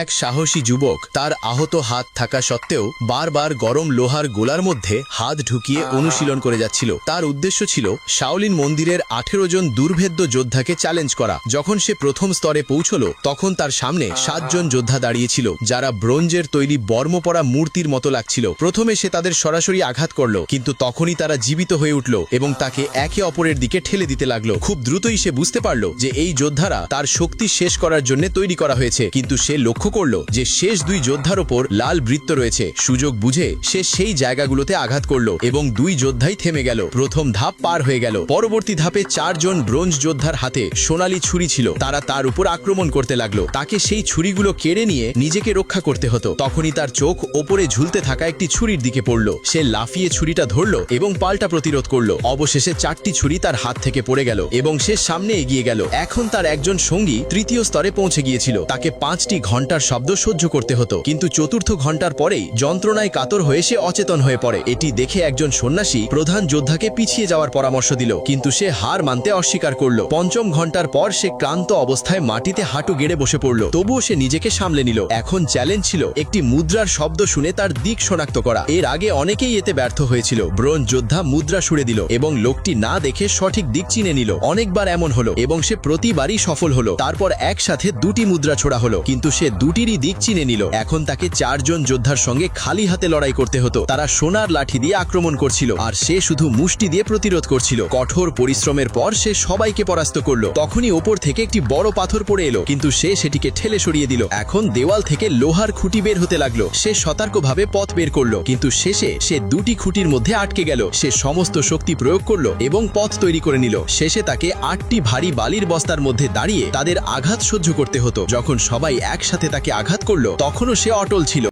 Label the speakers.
Speaker 1: এক সাহসী যুবক তার আহত হাত থাকা সত্ত্বেও বারবার গরম লোহার গোলার মধ্যে হাত ঢুকিয়ে অনুশীলন করে যাচ্ছিল। তার উদ্দেশ্য ছিল শাওলিন মন্দিরের 18 জন দুর্ভেদ্য যোদ্ধাকে চ্যালেঞ্জ করা। যখন সে প্রথম স্তরে পৌঁছল তখন তার সামনে 7 জন যোদ্ধা দাঁড়িয়েছিল, যারা ব্রোঞ্জের তৈরি বর্ম পরা মূর্তির মতো লাগছিল। প্রথমে সে তাদের সরাসরি আঘাত করল, কিন্তু তখনই তারা জীবিত হয়ে উঠল এবং তাকে একে অপরের দিকে ঠেলে দিতে লাগলো। খুব দ্রুতই সে বুঝতে পারল যে এই যোদ্ধারা তার শক্তি শেষ করার জন্য তৈরি করা হয়েছে, কিন্তু সে লক্ষ্য করল যে শেষ 2 যোদ্ধার ওপর লাল বৃত্ত রয়েছে। সুযোগ বুঝে সে সেই জায়গাগুলোতে আঘাত করল এবং 2 যোদ্ধাই থেমে গেল। প্রথম ধাপ পার হয়ে গেল। পরবর্তী ধাপে 4 জন ব্রোঞ্জ যোদ্ধার হাতে সোনালী ছুরি ছিল। তারা তার উপর আক্রমণ করতে লাগলো। তাকে সেই ছুরিগুলো কেড়ে নিয়ে নিজেকে রক্ষা করতে হতো। তখনই তার চোখ ওপরে ঝুলতে থাকা একটি ছুরির দিকে পড়ল। সে লাফিয়ে ছুরিটা ধরল এবং পাল্টা প্রতিরোধ করল। অবশেষে 4টি ছুরি তার হাত থেকে পড়ে গেল এবং সে সামনে এগিয়ে গেল। এখন তার একজন সঙ্গী 3য় স্তরে পৌঁছে গিয়েছিল। তাকে 5টি ঘন্টার শব্দ সহ্য করতে হতো, কিন্তু 4র্থ ঘন্টার পরেই যন্ত্রণায় কাতর হয়ে সে অচেতন হয়ে পড়ে। এটি দেখে একজন সন্ন্যাসী প্রধান যোদ্ধাকে পিছিয়ে যাওয়ার পরামর্শ দিল, কিন্তু সে হার মানতে অস্বীকার করল। 5ম ঘন্টার পর সে ক্লান্ত অবস্থায় মাটিতে হাঁটু গেড়ে বসে পড়ল। তবুও সে নিজেকে সামলে নিল। এখন চ্যালেঞ্জ ছিল একটি মুদ্রার শব্দ শুনে তার দিক শনাক্ত করা। এর আগে অনেকেই এতে ব্যর্থ হয়েছিল। ব্রোঞ্জ যোদ্ধা মুদ্রা ছুড়ে দিল এবং লোকটি না দেখে সঠিক দিক চিনে নিল। অনেকবার এমন হলো এবং সে প্রতিবারই সফল হলো। তারপর একসাথে 2টি মুদ্রা ছোড়া হলো, কিন্তু সে 2টিরই দিক চিনে নিল। এখন তাকে 4 জন যোদ্ধার সঙ্গে খালি হাতে লড়াই করতে হতো। তারা সোনার লাঠি দিয়ে আক্রমণ করছিল আর সে শুধু মুষ্টি দিয়ে প্রতিরোধ করছিল। কঠোর পরিশ্রমের পর সে সবাইকে পরাস্ত করলো। তখনই ওপর থেকে একটি বড় পাথর পড়ে এলো, কিন্তু সে সেটিকে ঠেলে সরিয়ে দিল। এখন দেওয়াল থেকে লোহার খুঁটি বের হতে লাগলো। সে সতর্কভাবে পথ বের করলো, কিন্তু শেষে সে 2টি খুঁটির মধ্যে আটকে গেল। সে সমস্ত শক্তি প্রয়োগ করলো এবং পথ তৈরি করে নিল। শেষে তাকে 8টি ভারী বালির বস্তার মধ্যে দাঁড়িয়ে তাদের আঘাত সহ্য করতে হতো। যখন সবাই একসাথে তাকে আঘাত করলো তখনও সে অটল ছিল।